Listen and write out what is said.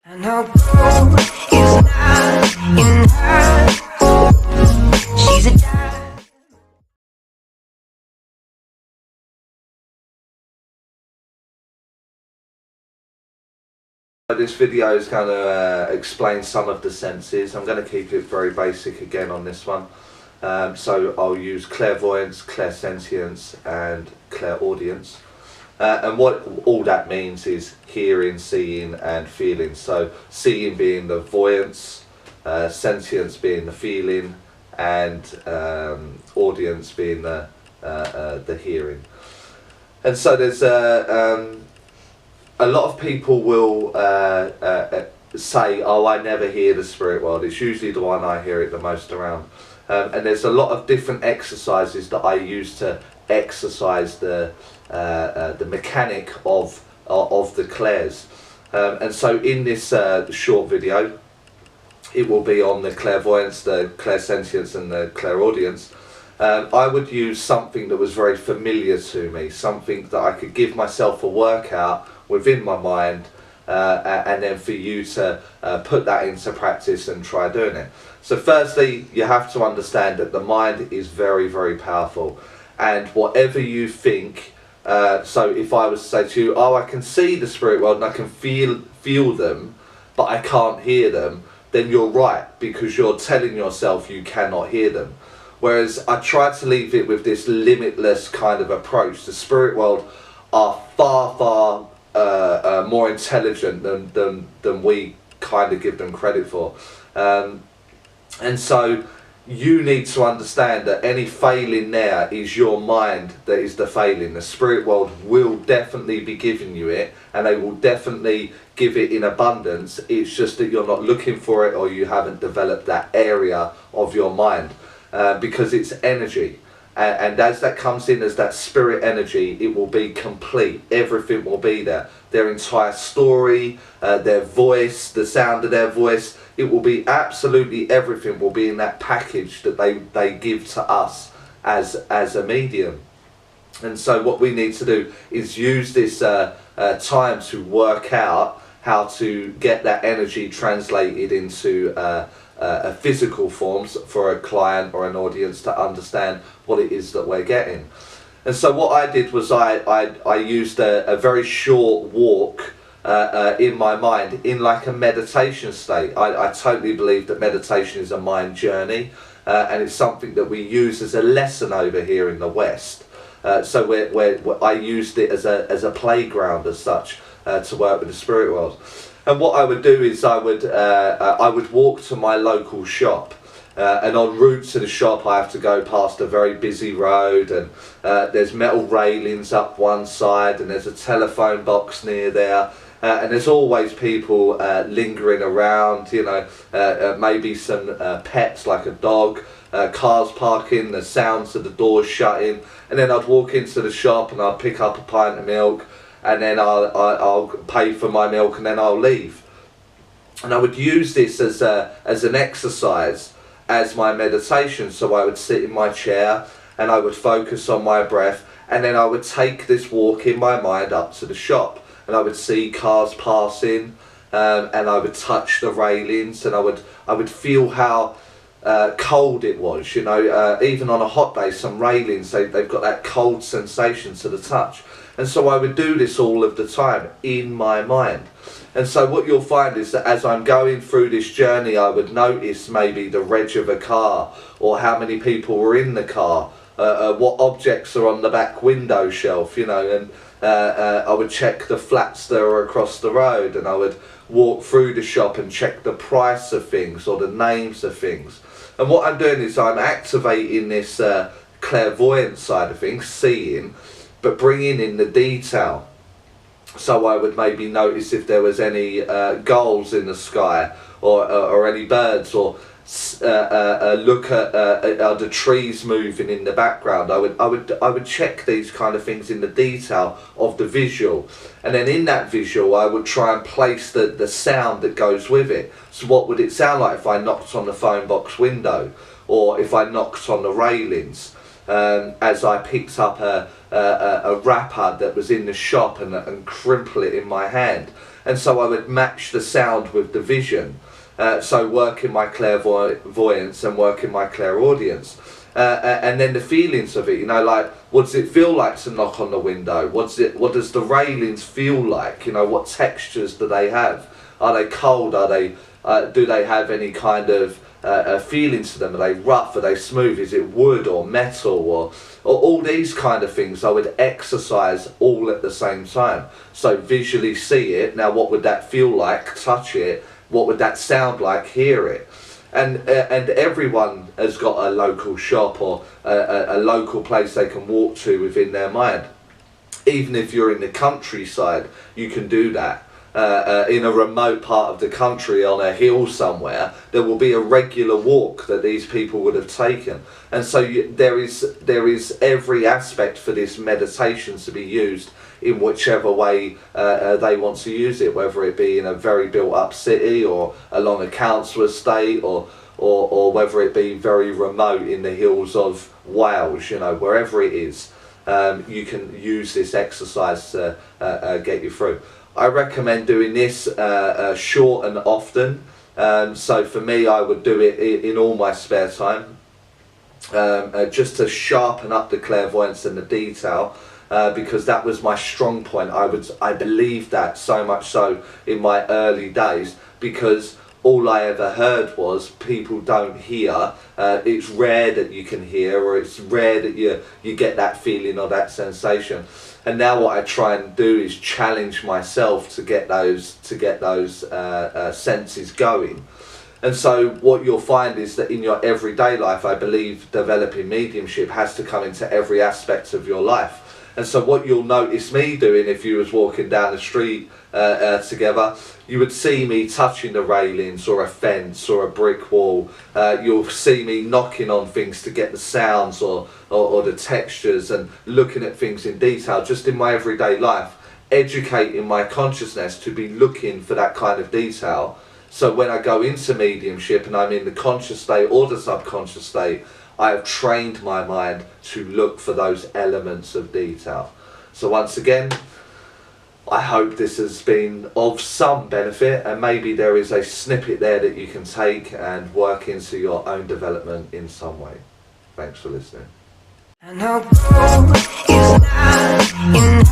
I know gold is not in her. She's a diamond. This video is going to explain some of the senses. I'm going to keep it very basic again on this one. So I'll use clairvoyance, clairsentience and clairaudience. And what all that means is hearing, seeing and feeling. So seeing being the voyance, sentience being the feeling, and audience being the hearing. And so there's a lot of people will say, oh, I never hear the spirit world. It's usually the one I hear it the most around. And there's a lot of different exercises that I use to exercise the mechanic of the clairs. And so in this short video, it will be on the clairvoyance, the clairsentience and the clairaudience. I would use something that was very familiar to me, something that I could give myself a workout within my mind, and then for you to put that into practice and try doing it. So firstly, you have to understand that the mind is very, very powerful, and whatever you think, so if I was to say to you, oh, I can see the spirit world and I can feel them, but I can't hear them, then you're right, because you're telling yourself you cannot hear them. Whereas I try to leave it with this limitless kind of approach. The spirit world are far, far more intelligent than we kind of give them credit for. And so you need to understand that any failing there is your mind that is the failing. The spirit world will definitely be giving you it, and they will definitely give it in abundance. It's just that you're not looking for it, or you haven't developed that area of your mind, because it's energy. And as that comes in as that spirit energy, it will be complete. Everything will be there. Their entire story, their voice, the sound of their voice, it will be absolutely everything will be in that package that they give to us as a medium. And so what we need to do is use this time to work out how to get that energy translated into a physical forms for a client or an audience to understand what it is that we're getting. And so what I did was I used a very short walk in my mind in like a meditation state. I totally believe that meditation is a mind journey, and it's something that we use as a lesson over here in the West. So I used it as a playground as such to work with the spirit world. And what I would do is I would walk to my local shop, and en route to the shop I have to go past a very busy road, and there's metal railings up one side, and there's a telephone box near there, and there's always people lingering around, you know, maybe some pets like a dog, cars parking, the sounds of the doors shutting, and then I'd walk into the shop and I'd pick up a pint of milk, and then I'll pay for my milk, and then I'll leave. And I would use this as an exercise, as my meditation. So I would sit in my chair and I would focus on my breath, and then I would take this walk in my mind up to the shop, and I would see cars passing, and I would touch the railings, and I would feel how cold it was, you know, even on a hot day, some railings, they've got that cold sensation to the touch. And so I would do this all of the time in my mind. And so what you'll find is that as I'm going through this journey, I would notice maybe the reg of a car, or how many people were in the car, what objects are on the back window shelf, you know, and I would check the flats that are across the road, and I would walk through the shop and check the price of things or the names of things. And what I'm doing is I'm activating this clairvoyant side of things, seeing, but bringing in the detail. So I would maybe notice if there was any gulls in the sky, or any birds, or look at are the trees moving in the background. I would check these kind of things in the detail of the visual, and then in that visual I would try and place the sound that goes with it. So what would it sound like if I knocked on the phone box window, or if I knocked on the railings, as I picked up a wrapper that was in the shop and crimple it in my hand. and so I would match the sound with the vision. So working my clairvoyance and working my clairaudience. And then the feelings of it, you know, like, what does it feel like to knock on the window? What does the railings feel like? You know, what textures do they have? Are they cold? Are they do they have any kind of feelings to them? Are they rough? Are they smooth? Is it wood or metal or all these kind of things? I would exercise all at the same time. So visually see it. Now, what would that feel like? Touch it. What would that sound like? Hear it. And everyone has got a local shop or a local place they can walk to within their mind. Even if you're in the countryside, you can do that. In a remote part of the country on a hill somewhere, there will be a regular walk that these people would have taken. And so there is every aspect for this meditation to be used in whichever way they want to use it, whether it be in a very built up city or along a council estate or whether it be very remote in the hills of Wales, you know, wherever it is, you can use this exercise to get you through. I recommend doing this short and often. So for me, I would do it in all my spare time, just to sharpen up the clairvoyance and the detail, because that was my strong point. I believed that so much so in my early days, because all I ever heard was people don't hear. It's rare that you can hear, or it's rare that you get that feeling or that sensation. And now what I try and do is challenge myself to get those senses going. And so what you'll find is that in your everyday life, I believe developing mediumship has to come into every aspect of your life. And so what you'll notice me doing, if you was walking down the street together, you would see me touching the railings or a fence or a brick wall. You'll see me knocking on things to get the sounds or the textures, and looking at things in detail just in my everyday life, educating my consciousness to be looking for that kind of detail. So when I go into mediumship and I'm in the conscious state or the subconscious state, I have trained my mind to look for those elements of detail. So once again, I hope this has been of some benefit, and maybe there is a snippet there that you can take and work into your own development in some way. Thanks for listening. And our goal is not in